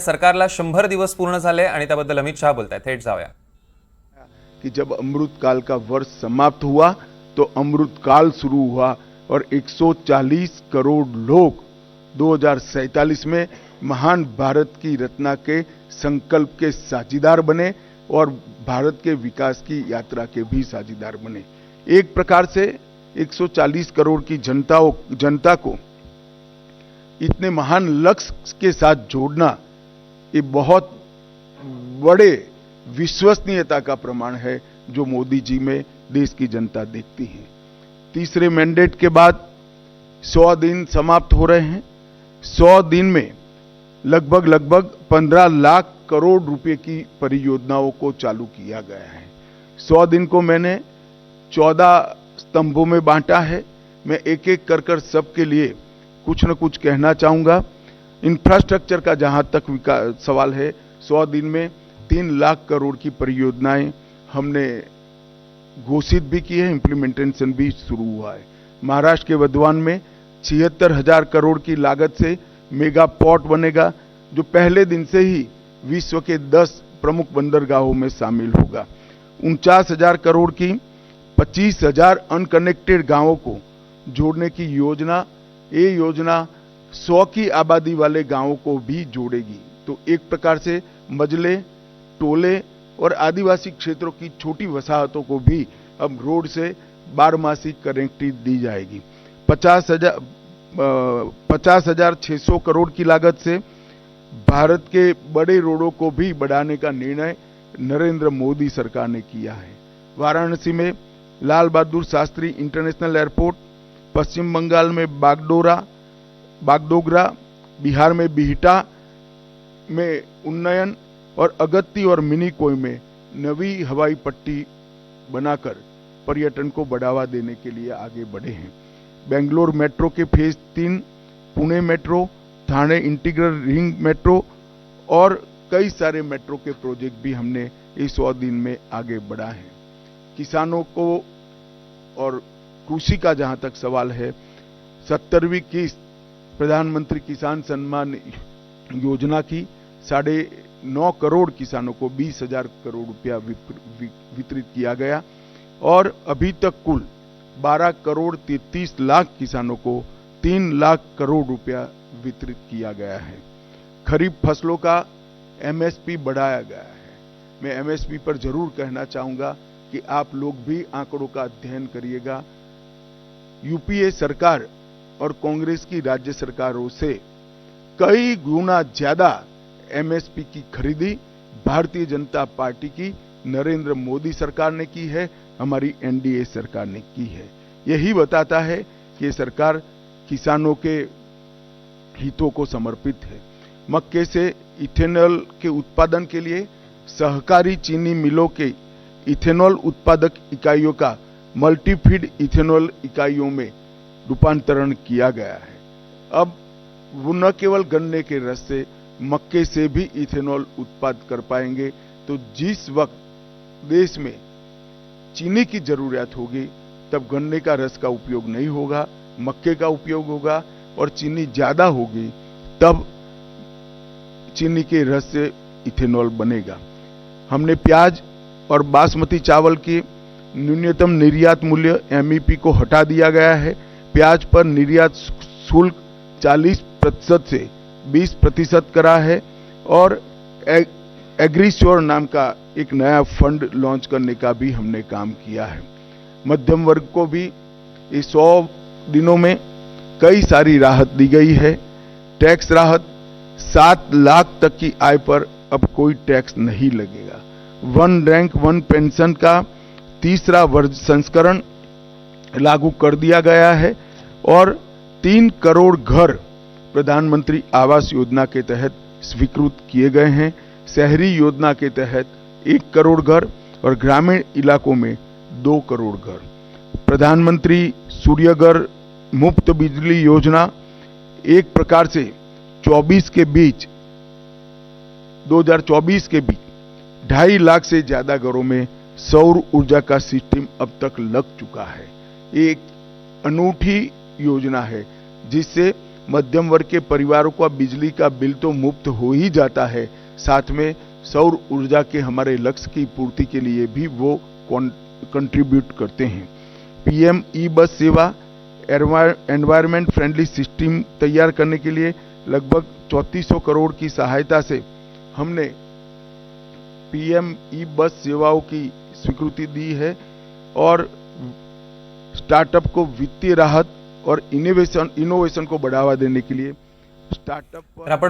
सरकारला 100 दिवस पूर्ण झाले आणि त्याबद्दल अमित शहा बोलतायत. थेट जाऊया. कि जब अमृत काल का वर्ष समाप्त हुआ तो अमृत काल शुरू हुआ और 140 करोड़ लोग 2047 में महान भारत की रचना के संकल्प के साझीदार बने और भारत के विकास की यात्रा के भी साझीदार बने। एक प्रकार से 140 करोड़ की जनता को इतने महान लक्ष्य के साथ जोड़ना ये बहुत बड़े विश्वसनीयता का प्रमाण है जो मोदी जी में देश की जनता देखती है। तीसरे मैंडेट के बाद 100 दिन समाप्त हो रहे हैं। 100 दिन में लगभग 15 लाख करोड़ रुपए की परियोजनाओं को चालू किया गया है। 100 दिन को मैंने 14 स्तंभों में बांटा है। मैं एक एक कर सबके लिए कुछ न कुछ कहना चाहूंगा। इंफ्रास्ट्रक्चर का जहां तक सवाल है, 100 दिन में 3 लाख करोड़ की परियोजनाएं हमने घोषित भी की है, इंप्लीमेंटेशन भी शुरू हुआ है। महाराष्ट्र के वधवान में 76,000 करोड़ की लागत से मेगा पोर्ट बनेगा, जो पहले दिन से ही विश्व के 10 प्रमुख बंदरगाहों में शामिल होगा। 49,000 करोड़ की 25,000 अनकनेक्टेड गांवों को जोड़ने की योजना, ये योजना 100 की आबादी वाले गांवों को भी जोड़ेगी। तो एक प्रकार से मजले, टोले और आदिवासी क्षेत्रों की छोटी वसाहतों को भी अब रोड से बारहमासी कनेक्टिविटी दी जाएगी। 50,600 करोड़ की लागत से भारत के बड़े रोडों को भी बढ़ाने का निर्णय नरेंद्र मोदी सरकार ने किया है। वाराणसी में लाल बहादुर शास्त्री इंटरनेशनल एयरपोर्ट, पश्चिम बंगाल में बागडोगरा, बिहार में बिहटा में उन्नयन और अगत्ती और मिनीकोय में नवी हवाई पट्टी बनाकर पर्यटन को बढ़ावा देने के लिए आगे बढ़े हैं। बेंगलोर मेट्रो के phase 3, Pune metro, Thane integral ring metro और कई सारे मेट्रो के प्रोजेक्ट भी हमने इस 100 दिन में आगे बढ़ा है। किसानों को और कृषि का जहां तक सवाल है, 70वीं किस्त प्रधानमंत्री किसान सम्मान योजना की 9.5 करोड़ किसानों को 20,000 करोड़ रुपया वितरित किया गया और अभी तक कुल 12 करोड़ 33 लाख किसानों को 3 लाख करोड़ रुपया वितरित किया गया है। खरीफ फसलों का एमएसपी बढ़ाया गया है। मैं एमएसपी पर जरूर कहना चाहूंगा कि आप लोग भी आंकड़ों का अध्ययन करिएगा। यूपीए सरकार और कांग्रेस की राज्य सरकारों से कई गुना ज्यादा एमएसपी की खरीदी भारतीय जनता पार्टी की नरेंद्र मोदी सरकार ने की है, हमारी एनडीए सरकार ने की है। यही बताता है कि ये सरकार किसानों के हितों को समर्पित है। मक्के से इथेनॉल के उत्पादन के लिए सहकारी चीनी मिलों के इथेनॉल उत्पादक इकाइयों का मल्टीफीड इथेनॉल इकाइयों में रूपांतरण किया गया है। अब वो न केवल गन्ने के रस से, मक्के से भी इथेनॉल उत्पादन कर पाएंगे। तो जिस वक्त देश में चीनी की जरूरत होगी तब गन्ने का रस का उपयोग नहीं होगा, मक्के का उपयोग होगा, और चीनी ज्यादा होगी तब चीनी के रस से इथेनॉल बनेगा। हमने प्याज और बासमती चावल की न्यूनतम निर्यात मूल्य एमईपी को हटा दिया गया है। प्याज पर निर्यात शुल्क 40% से 20% करा है और एग्रीश्योर नाम का एक नया फंड लॉन्च करने का भी हमने काम किया है। मध्यम वर्ग को भी इस 100 दिनों में कई सारी राहत दी गई है। टैक्स राहत, 7 लाख तक की आय पर अब कोई टैक्स नहीं लगेगा। 1 रैंक 1 पेंशन का तीसरा संस्करण लागू कर दिया गया है और 3 करोड़ घर प्रधानमंत्री आवास योजना के तहत स्वीकृत किए गए हैं। शहरी योजना के तहत 1 करोड़ घर और ग्रामीण इलाकों में 2 करोड़ घर। प्रधानमंत्री सूर्यघर मुफ्त बिजली योजना एक प्रकार से 2024 के बीच 2.5 लाख से ज्यादा घरों में सौर ऊर्जा का सिस्टम अब तक लग चुका है। एक अनूठी योजना है जिससे मध्यम वर्ग के परिवारों का बिजली का बिल तो मुफ्त हो ही जाता है, साथ में सौर ऊर्जा के हमारे लक्ष्य की पूर्ति के लिए भी वो कंट्रीब्यूट करते हैं। पीएम ई बस सेवा एनवायरमेंट फ्रेंडली सिस्टम तैयार करने के लिए लगभग 3400 करोड़ की सहायता से हमने पीएम ई बस सेवाओं की स्वीकृति दी है और स्टार्टअप को वित्तीय राहत और इनोवेशन को बढ़ावा देने के लिए स्टार्टअप तर आपण